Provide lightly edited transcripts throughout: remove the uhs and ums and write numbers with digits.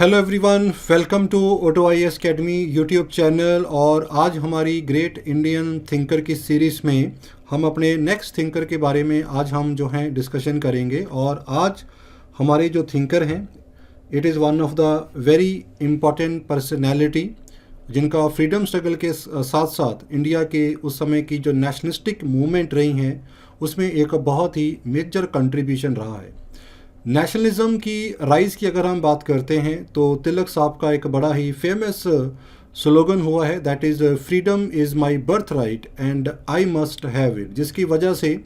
Hello everyone, welcome to auto IAS academy YouTube channel. और आज हमारी ग्रेट इंडियन थिंकर की सीरीज़ में हम अपने नेक्स्ट थिंकर के बारे में आज हम जो हैं डिस्कशन करेंगे। और आज हमारे जो थिंकर हैं, it is one of the very important personality जिनका फ्रीडम स्ट्रगल के साथ साथ इंडिया के उस समय की जो नेशनलिस्टिक मूवमेंट रही हैं उसमें एक बहुत ही मेजर कंट्रीब्यूशन रहा है। नेशनलिज्म की राइज़ की अगर हम बात करते हैं तो तिलक साहब का एक बड़ा ही फेमस स्लोगन हुआ है, that is freedom is my birth right and I must have it, जिसकी वजह से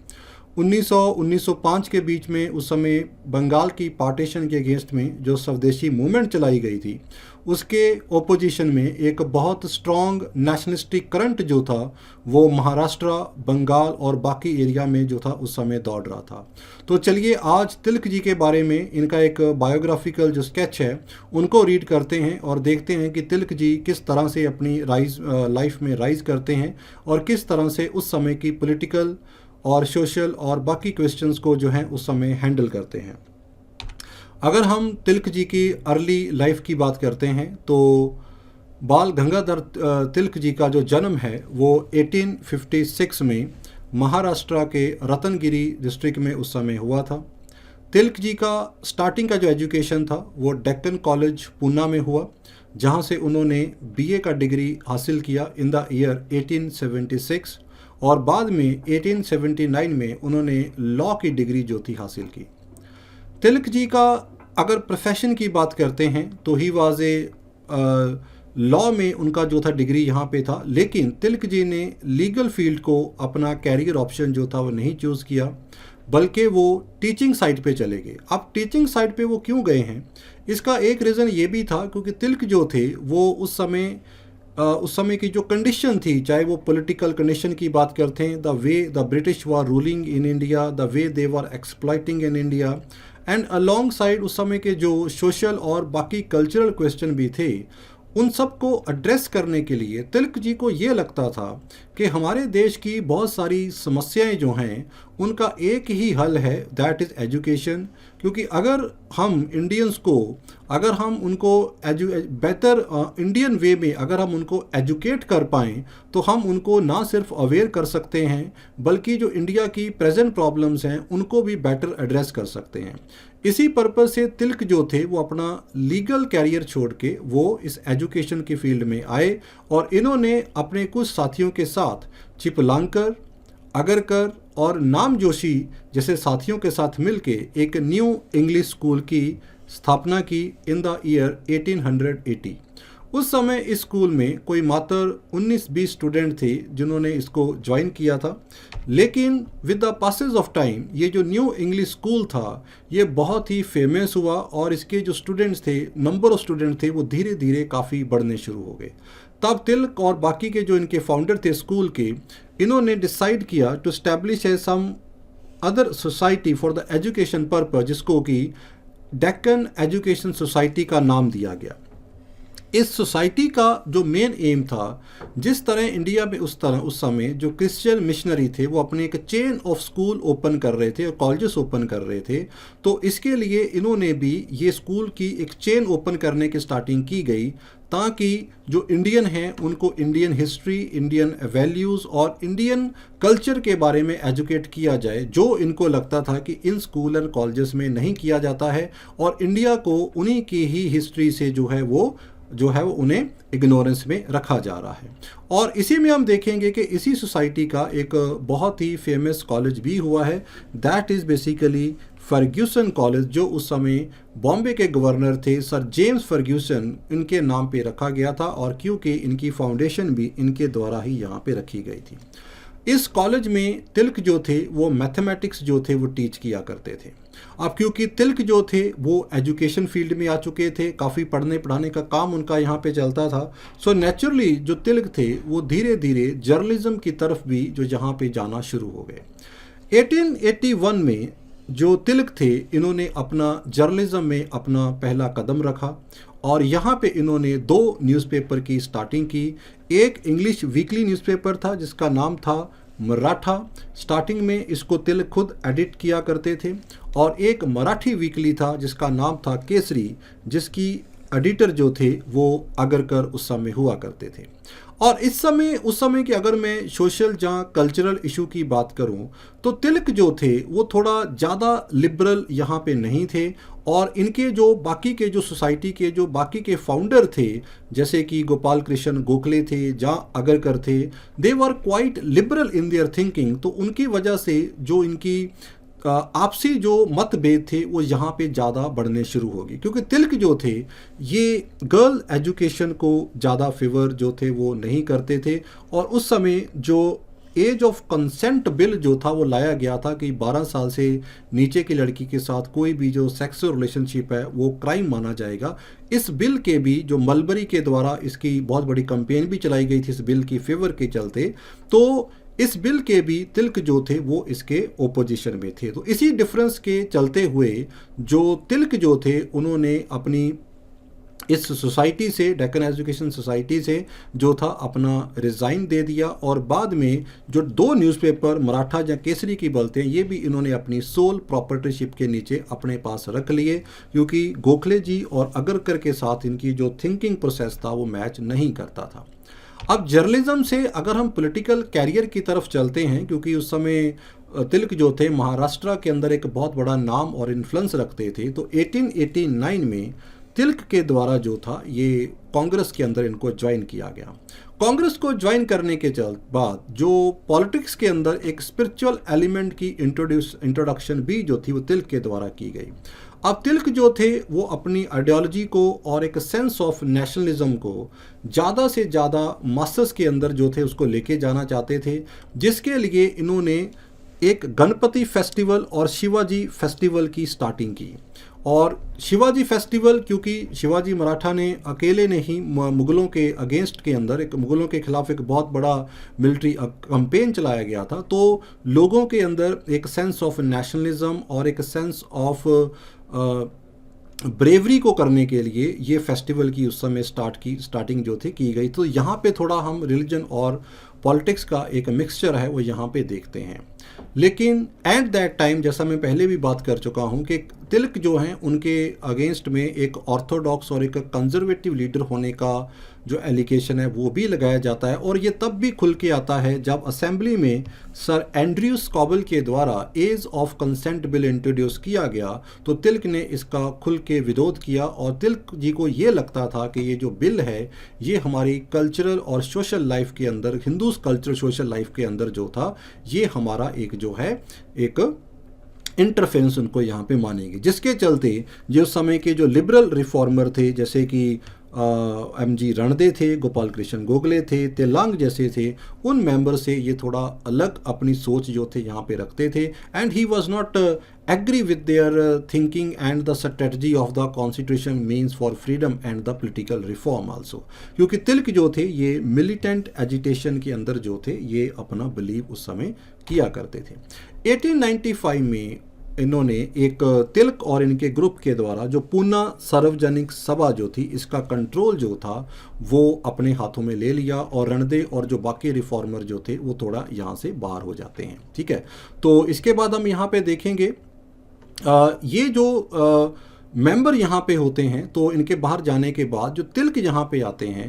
1905 के बीच में उस समय बंगाल की पार्टीशन के अगेंस्ट में जो स्वदेशी मूवमेंट चलाई गई थी उसके ओपोजिशन में एक बहुत स्ट्रॉन्ग नेशनलिस्टिक करंट जो था वो महाराष्ट्र, बंगाल और बाकी एरिया में जो था उस समय दौड़ रहा था। तो चलिए आज तिलक जी के बारे में इनका एक बायोग्राफिकल जो स्केच है उनको रीड करते हैं और देखते हैं कि तिलक जी किस तरह से अपनी लाइफ में राइज करते हैं और किस तरह से उस समय की पॉलिटिकल और सोशल और बाकी क्वेश्चंस को जो हैं उस समय हैंडल करते हैं। अगर हम तिलक जी की अर्ली लाइफ की बात करते हैं तो बाल गंगाधर तिलक जी का जो जन्म है वो 1856 में महाराष्ट्र के रतनगिरी डिस्ट्रिक्ट में उस समय हुआ था। तिलक जी का स्टार्टिंग का जो एजुकेशन था वो डेक्कन कॉलेज पूना में हुआ, जहां से उन्होंने बीए का डिग्री हासिल किया इन द ईयर 1876 और बाद में 1879 में उन्होंने लॉ की डिग्री जो थी हासिल की। तिलक जी का अगर प्रोफेशन की बात करते हैं तो ही वाज ए लॉ में उनका जो था डिग्री यहाँ पे था, लेकिन तिलक जी ने लीगल फील्ड को अपना कैरियर ऑप्शन जो था वो नहीं चूज़ किया बल्कि वो टीचिंग साइड पे चले गए। अब टीचिंग साइड पे वो क्यों गए हैं, इसका एक रीज़न ये भी था क्योंकि तिलक जो थे वो उस समय की जो कंडीशन थी, चाहे वो पॉलिटिकल कंडीशन की बात करते हैं, the way the British were ruling in India, the way they were exploiting in India and along side उस समय के जो सोशल और बाकी कल्चरल क्वेश्चन भी थे, उन सब को एड्रेस करने के लिए तिलक जी को ये लगता था कि हमारे देश की बहुत सारी समस्याएं जो हैं उनका एक ही हल है, दैट इज़ एजुकेशन। क्योंकि अगर हम इंडियंस को अगर हम उनको बेहतर इंडियन वे में अगर हम उनको एजुकेट कर पाएँ तो हम उनको ना सिर्फ अवेयर कर सकते हैं बल्कि जो इंडिया की प्रेजेंट प्रॉब्लम्स हैं उनको भी बेटर एड्रेस कर सकते हैं। इसी पर्पज़ से तिलक जो थे वो अपना लीगल कैरियर छोड़ के वो इस एजुकेशन की फील्ड में आए और इन्होंने अपने कुछ साथियों के साथ चिपलांकर, अगरकर और नाम जोशी जैसे साथियों के साथ मिलके एक न्यू इंग्लिश स्कूल की स्थापना की इन द ईयर 1880। उस समय इस स्कूल में कोई मात्र 19-20 स्टूडेंट थे जिन्होंने इसको ज्वाइन किया था, लेकिन with the passage of time ये जो न्यू इंग्लिश स्कूल था ये बहुत ही फेमस हुआ और इसके जो स्टूडेंट्स थे, नंबर ऑफ स्टूडेंट थे, वो धीरे धीरे काफ़ी बढ़ने शुरू हो गए। तब तिलक और बाकी के जो इनके फाउंडर थे स्कूल के, इन्होंने डिसाइड किया to establish a some other society for the education purpose, जिसको कि डेक्कन एजुकेशन सोसाइटी का नाम दिया गया। इस सोसाइटी का जो मेन एम था, जिस तरह इंडिया में उस समय जो क्रिश्चियन मिशनरी थे वो अपने एक चेन ऑफ स्कूल ओपन कर रहे थे और कॉलेजेस ओपन कर रहे थे, तो इसके लिए इन्होंने भी ये स्कूल की एक चेन ओपन करने की स्टार्टिंग की गई ताकि जो इंडियन हैं उनको इंडियन हिस्ट्री, इंडियन वैल्यूज़ और इंडियन कल्चर के बारे में एजुकेट किया जाए, जो इनको लगता था कि इन स्कूल एंड कॉलेजेस में नहीं किया जाता है और इंडिया को उन्हीं की ही हिस्ट्री से जो है वो उन्हें इग्नोरेंस में रखा जा रहा है। और इसी में हम देखेंगे कि इसी सोसाइटी का एक बहुत ही फेमस कॉलेज भी हुआ है, that is basically Fergusson college, जो उस समय बॉम्बे के गवर्नर थे सर जेम्स फर्ग्यूसन, इनके नाम पे रखा गया था और क्योंकि इनकी फाउंडेशन भी इनके द्वारा ही यहाँ पे रखी गई थी। इस कॉलेज में तिलक जो थे वो मैथमेटिक्स जो थे वो टीच किया करते थे। अब क्योंकि तिलक जो थे वो एजुकेशन फील्ड में आ चुके थे, काफ़ी पढ़ने पढ़ाने का काम उनका यहाँ पे चलता था, सो नेचुरली जो तिलक थे वो धीरे धीरे जर्नलिज्म की तरफ भी जो यहाँ पे जाना शुरू हो गए। 1881 में जो तिलक थे इन्होंने अपना जर्नलिज्म में अपना पहला कदम रखा और यहाँ पे इन्होंने 2 न्यूज़पेपर की स्टार्टिंग की। एक इंग्लिश वीकली न्यूज़पेपर था जिसका नाम था मराठा, स्टार्टिंग में इसको तिलक खुद एडिट किया करते थे, और एक मराठी वीकली था जिसका नाम था केसरी, जिसकी एडिटर जो थे वो आगरकर उस समय हुआ करते थे। और उस समय की अगर मैं सोशल जहाँ कल्चरल इशू की बात करूँ तो तिलक जो थे वो थोड़ा ज़्यादा लिबरल यहाँ पे नहीं थे। और इनके जो बाकी के जो सोसाइटी के जो बाकी के फाउंडर थे, जैसे कि गोपाल कृष्ण गोखले थे, जहाँ आगरकर थे, they were quite liberal in their thinking. तो उनकी वजह से जो इनकी आपसी जो मतभेद थे वो यहाँ पे ज़्यादा बढ़ने शुरू हो गए, क्योंकि तिलक जो थे ये गर्ल एजुकेशन को ज़्यादा फेवर जो थे वो नहीं करते थे। और उस समय जो एज ऑफ कंसेंट बिल जो था वो लाया गया था कि 12 साल से नीचे की लड़की के साथ कोई भी जो सेक्सुअल रिलेशनशिप है वो क्राइम माना जाएगा। इस बिल के भी जो मलबरी के द्वारा इसकी बहुत बड़ी कैंपेन भी चलाई गई थी इस बिल की फेवर के चलते, तो इस बिल के भी तिलक जो थे वो इसके ओपोजिशन में थे। तो इसी डिफरेंस के चलते हुए जो तिलक जो थे उन्होंने अपनी इस सोसाइटी से, डेक्कन एजुकेशन सोसाइटी से जो था अपना रिज़ाइन दे दिया। और बाद में जो 2 न्यूज़पेपर मराठा या केसरी की बोलते हैं ये भी इन्होंने अपनी सोल प्रॉपर्टीशिप के नीचे अपने पास रख लिए, क्योंकि गोखले जी और आगरकर के साथ इनकी जो थिंकिंग प्रोसेस था वो मैच नहीं करता था। अब जर्नलिज्म से अगर हम पॉलिटिकल कैरियर की तरफ चलते हैं, क्योंकि उस समय तिलक जो थे महाराष्ट्र के अंदर एक बहुत बड़ा नाम और इन्फ्लुएंस रखते थे, तो 1889 में तिलक के द्वारा जो था ये कांग्रेस के अंदर इनको ज्वाइन किया गया। कांग्रेस को ज्वाइन करने के बाद जो पॉलिटिक्स के अंदर एक स्पिरिचुअल एलिमेंट की इंट्रोडक्शन भी जो थी वो तिलक के द्वारा की गई। अब तिलक जो थे वो अपनी आइडियोलॉजी को और एक सेंस ऑफ नेशनलिज्म को ज़्यादा से ज़्यादा मास्टर्स के अंदर जो थे उसको लेके जाना चाहते थे, जिसके लिए इन्होंने एक गणपति फेस्टिवल और शिवाजी फेस्टिवल की स्टार्टिंग की। और शिवाजी फेस्टिवल क्योंकि शिवाजी मराठा ने अकेले ने ही मुग़लों के अगेंस्ट के अंदर मुग़लों के खिलाफ एक बहुत बड़ा मिलिट्री कैंपेन चलाया गया था, तो लोगों के अंदर एक सेंस ऑफ नेशनलिज्म और एक सेंस ऑफ ब्रेवरी को करने के लिए ये फेस्टिवल की उस समय स्टार्टिंग जो थी की गई। तो यहाँ पे थोड़ा हम रिलीजन और पॉलिटिक्स का एक मिक्सचर है वो यहाँ पे देखते हैं। लेकिन एट दैट टाइम जैसा मैं पहले भी बात कर चुका हूँ कि तिलक जो हैं उनके अगेंस्ट में एक ऑर्थोडॉक्स और एक कंजर्वेटिव लीडर होने का जो एलिगेशन है वो भी लगाया जाता है। और ये तब भी खुल के आता है जब असेंबली में सर एंड्रयू स्कॉबल के द्वारा age of consent bill introduce किया गया, तो तिलक ने इसका खुल के विरोध किया। और तिलक जी को ये लगता था कि ये जो बिल है ये हमारी कल्चरल और सोशल लाइफ के अंदर, हिंदू कल्चरल सोशल लाइफ के अंदर जो था ये हमारा एक जो है एक इंटरफेरेंस उनको यहाँ पे मानेगी, जिसके चलते जो समय के जो लिबरल रिफॉर्मर थे जैसे कि एम.जी. रणदे थे, गोपाल कृष्ण गोखले थे, तेलांग जैसे थे, उन मेंबर से ये थोड़ा अलग अपनी सोच जो थे यहाँ पे रखते थे। And he was not agree with their thinking and the strategy of the constitution means for freedom and the political reform also, क्योंकि तिलक जो थे ये मिलिटेंट एजिटेशन के अंदर जो थे ये अपना बिलीव उस समय किया करते थे। 1895 में इन्होंने एक तिलक और इनके ग्रुप के द्वारा जो पूना सार्वजनिक सभा जो थी इसका कंट्रोल जो था वो अपने हाथों में ले लिया, और रणदे और जो बाकी रिफॉर्मर जो थे वो थोड़ा यहाँ से बाहर हो जाते हैं। ठीक है, तो इसके बाद हम यहाँ पे देखेंगे ये जो मेंबर यहाँ पे होते हैं, तो इनके बाहर जाने के बाद जो तिलक यहाँ पे आते हैं,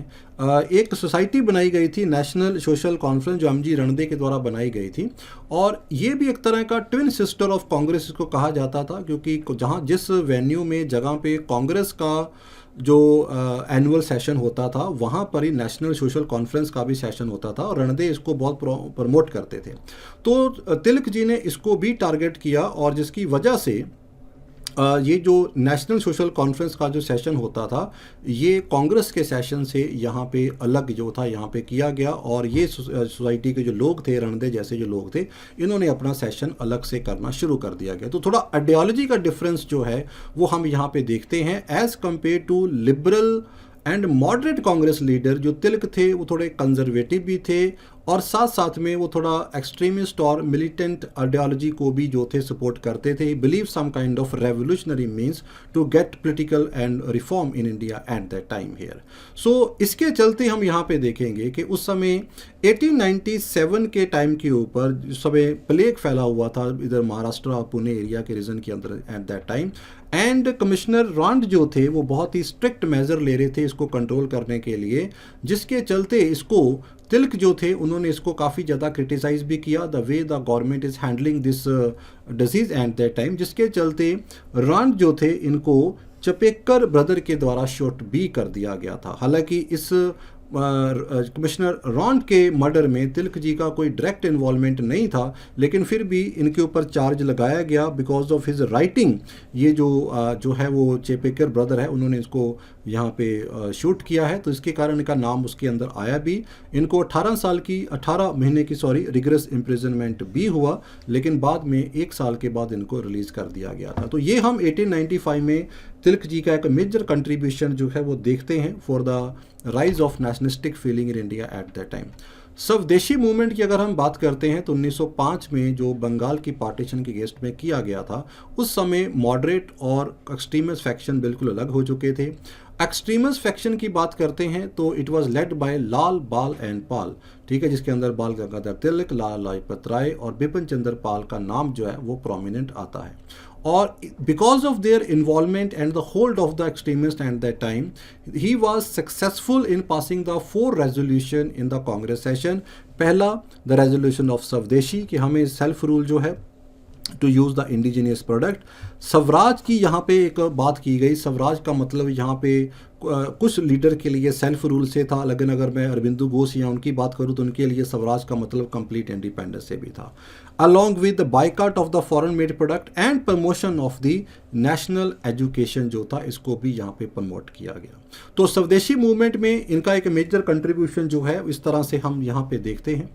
एक सोसाइटी बनाई गई थी नेशनल सोशल कॉन्फ्रेंस जो एम.जी. रणदे के द्वारा बनाई गई थी। और ये भी एक तरह का ट्विन सिस्टर ऑफ कांग्रेस इसको कहा जाता था, क्योंकि जहाँ जिस वेन्यू में जगह पे कांग्रेस का जो एनुअल सेशन होता था वहाँ पर ही नेशनल सोशल कॉन्फ्रेंस का भी सेशन होता था, और रणदे इसको बहुत प्रमोट करते थे। तो तिलक जी ने इसको भी टारगेट किया, और जिसकी वजह से ये जो नेशनल सोशल कॉन्फ्रेंस का जो सेशन होता था ये कांग्रेस के सेशन से यहाँ पे अलग जो था यहाँ पे किया गया। और ये सोसाइटी के जो लोग थे, रणदे जैसे जो लोग थे, इन्होंने अपना सेशन अलग से करना शुरू कर दिया गया। तो थोड़ा आइडियोलॉजी का डिफरेंस जो है वो हम यहाँ पे देखते हैं as compare to liberal and moderate Congress leader जो तिलक थे वो थोड़े कंजर्वेटिव भी थे, और साथ साथ में वो थोड़ा एक्सट्रीमिस्ट और मिलिटेंट आइडियोलॉजी को भी जो थे सपोर्ट करते थे। Believe some kind of revolutionary means to get political and reform in India at that time here. So इसके चलते हम यहाँ पे देखेंगे कि उस समय 1897 के टाइम के ऊपर जिस समय प्लेग फैला हुआ था इधर महाराष्ट्र और पुणे एरिया के रीजन के अंदर at that time, and commissioner Rand जो थे वो बहुत ही स्ट्रिक्ट मेजर ले रहे थे इसको कंट्रोल करने के लिए, जिसके चलते इसको तिलक जो थे उन्होंने इसको काफ़ी ज़्यादा क्रिटिसाइज भी किया, the way the government is handling this disease eight that time, जिसके चलते रॉन्ड जो थे इनको चपेकर ब्रदर के द्वारा शूट भी कर दिया गया था। हालांकि इस कमिश्नर रॉन्ड के मर्डर में तिलक जी का कोई डायरेक्ट इन्वॉल्वमेंट नहीं था, लेकिन फिर भी इनके ऊपर चार्ज लगाया गया बिकॉज ऑफ हिज राइटिंग। ये जो है वो चेपेकर ब्रदर है, उन्होंने इसको यहाँ पे शूट किया है, तो इसके कारण इनका नाम उसके अंदर आया भी। इनको 18 महीने की रिगरस इम्प्रिजनमेंट भी हुआ, लेकिन बाद में 1 साल के बाद इनको रिलीज़ कर दिया गया था। तो ये हम 1895 में तिलक जी का एक मेजर कंट्रीब्यूशन जो है वो देखते हैं for the rise of nationalistic feeling in India at that time. स्वदेशी मूवमेंट की अगर हम बात करते हैं तो 1905 में जो बंगाल की पार्टीशन के गेस्ट में किया गया था, उस समय मॉडरेट और एक्सट्रीमिस्ट फैक्शन बिल्कुल अलग हो चुके थे। एक्सट्रीमिस्ट फैक्शन की बात करते हैं तो इट वाज लेड बाय लाल बाल एंड पाल, ठीक है, जिसके अंदर बाल गंगाधर तिलक, लाला लाजपत राय और बिपिन चंद्र पाल का नाम जो है वो प्रोमिनेंट आता है। और because of their involvement and the hold of the extremist at that time, he was successful in passing the 4 resolution in the Congress session. पहला, द रेजोल्यूशन ऑफ स्वदेशी कि हमें सेल्फ रूल जो है to use the indigenous product. Swaraj की यहाँ पे एक बात की गई, स्वराज का मतलब यहाँ पे कुछ लीडर के लिए सेल्फ रूल से था, लेकिन अगर मैं अरविंदो घोष या उनकी बात करूँ तो उनके लिए स्वराज का मतलब कंप्लीट इंडिपेंडेंस से भी था। Along with the boycott of the foreign made product and promotion of the national education जो था, इसको भी यहाँ पे प्रमोट किया गया। तो स्वदेशी मूवमेंट में इनका एक मेजर कंट्रीब्यूशन जो है इस तरह से हम यहाँ पे देखते हैं।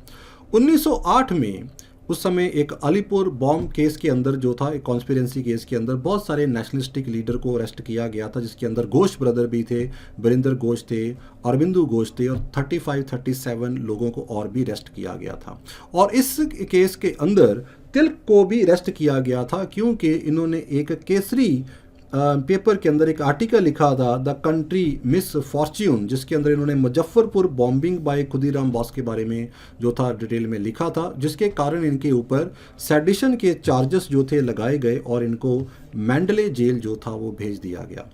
1908 में उस समय एक अलीपुर बॉम्ब केस के अंदर जो था, एक कॉन्स्पिरेंसी केस के अंदर बहुत सारे नेशनलिस्टिक लीडर को अरेस्ट किया गया था, जिसके अंदर घोष ब्रदर भी थे, वीरेंद्र घोष थे, अरविंदो घोष थे और 37 लोगों को और भी अरेस्ट किया गया था। और इस केस के अंदर तिलक को भी अरेस्ट किया गया था, क्योंकि इन्होंने एक केसरी पेपर के अंदर एक आर्टिकल लिखा था, द कंट्री मिस फॉर्च्यून, जिसके अंदर इन्होंने मुजफ्फरपुर बॉम्बिंग बाय खुदीराम बोस के बारे में जो था डिटेल में लिखा था, जिसके कारण इनके ऊपर सेडिशन के चार्जेस जो थे लगाए गए और इनको मैंडले जेल जो था वो भेज दिया गया।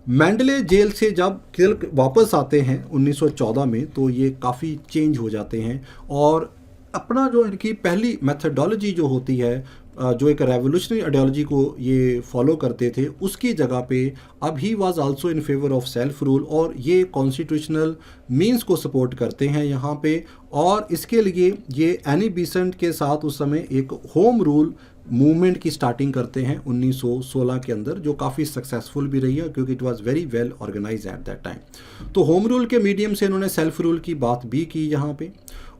मैंडले जेल से जब तिलक वापस आते हैं 1914 में, तो ये काफ़ी चेंज हो जाते हैं और अपना जो इनकी पहली मेथडोलॉजी जो होती है, जो एक रेवोल्यूशनरी आइडियोलॉजी को ये फॉलो करते थे, उसकी जगह पे अब he was also in favour of self rule, और ये कॉन्स्टिट्यूशनल मींस को सपोर्ट करते हैं यहाँ पे। और इसके लिए ये एनी बेसेंट के साथ उस समय एक होम रूल मूवमेंट की स्टार्टिंग करते हैं 1916 के अंदर, जो काफ़ी सक्सेसफुल भी रही है क्योंकि it was very well organise at that time. तो होम रूल के मीडियम से इन्होंने सेल्फ रूल की बात भी की यहाँ पे।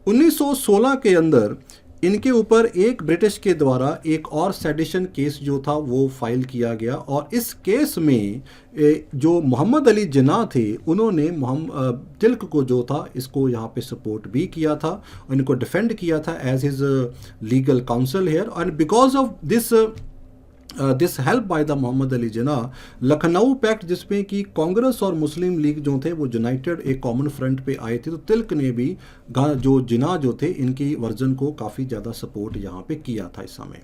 1916 के अंदर इनके ऊपर एक ब्रिटिश के द्वारा एक और सेडिशन केस जो था वो फाइल किया गया, और इस केस में जो मोहम्मद अली जिन्ना थे, उन्होंने तिलक को जो था इसको यहाँ पे सपोर्ट भी किया था, इनको डिफेंड किया था as his legal counsel here. And because of this help by the Mohammad Ali Jinnah, Lucknow pact, जिसमें कि कांग्रेस और मुस्लिम लीग जो थे वो यूनाइटेड एक कॉमन फ्रंट पे आए थे, तो तिलक ने भी जो जिन्ना जो थे इनकी वर्जन को काफ़ी ज़्यादा सपोर्ट यहाँ पे किया था इस समय।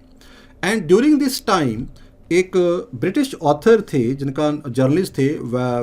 एंड ड्यूरिंग दिस टाइम एक ब्रिटिश ऑथर थे जिनका जर्नलिस्ट थे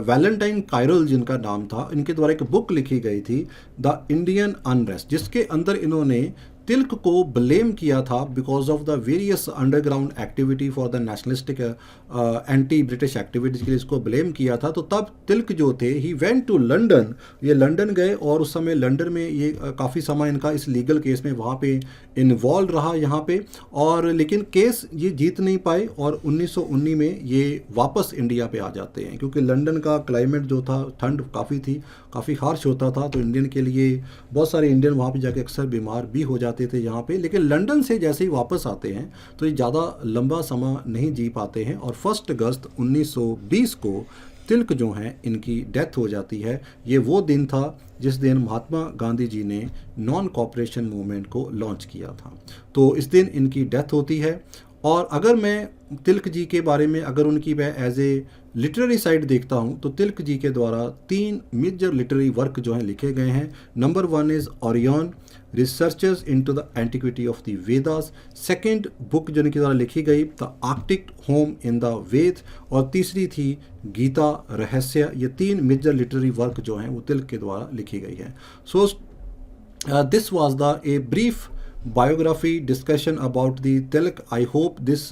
वैलेंटाइन कायरल जिनका नाम था, इनके द्वारा एक बुक लिखी गई थी द इंडियन अनरेस्ट, जिसके अंदर इन्होंने तिलक को ब्लेम किया था because of the various underground activity for the nationalistic anti British activities के लिए इसको ब्लेम किया था। तो तब तिलक जो थे ही वेंट टू लंदन, ये लंदन गए और उस समय लंदन में ये काफ़ी समय इनका इस लीगल केस में वहाँ पे इन्वॉल्व रहा यहाँ पे, और लेकिन केस ये जीत नहीं पाए और 1919 में ये वापस इंडिया पे आ जाते हैं, क्योंकि लंदन का क्लाइमेट जो था ठंड काफ़ी थी, काफ़ी हार्श होता था, तो इंडियन के लिए बहुत सारे इंडियन वहाँ पे जाके अक्सर बीमार भी हो जाते थे यहाँ पे। लेकिन लंदन से जैसे ही वापस आते हैं तो ये ज़्यादा लंबा समय नहीं जी पाते हैं और 1 अगस्त 1920 को तिलक जो हैं इनकी डेथ हो जाती है। ये वो दिन था जिस दिन महात्मा गांधी जी ने नॉन कॉपरेशन मूवमेंट को लॉन्च किया था, तो इस दिन इनकी डेथ होती है। और अगर मैं तिलक जी के बारे में अगर उनकी मैं एज ए लिटरेरी साइड देखता हूँ तो तिलक जी के द्वारा 3 मेजर लिटरेरी वर्क जो हैं लिखे गए हैं। Number 1 is Orion researches into the antiquity of the Vedas. Second book जो इनके द्वारा लिखी गई the Arctic home in the Veda, और तीसरी थी गीता रहस्य। ये 3 मेजर लिटरेरी वर्क जो हैं वो तिलक के द्वारा लिखी गई है। सो this was the a brief biography discussion about the Tilak. I hope this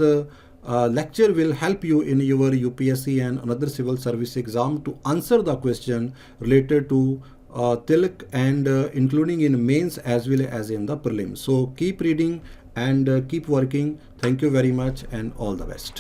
lecture will help you in your UPSC and another civil service exam to answer the question related to Tilak, and including in mains as well as in the prelims. So keep reading and keep working. Thank you very much and all the best.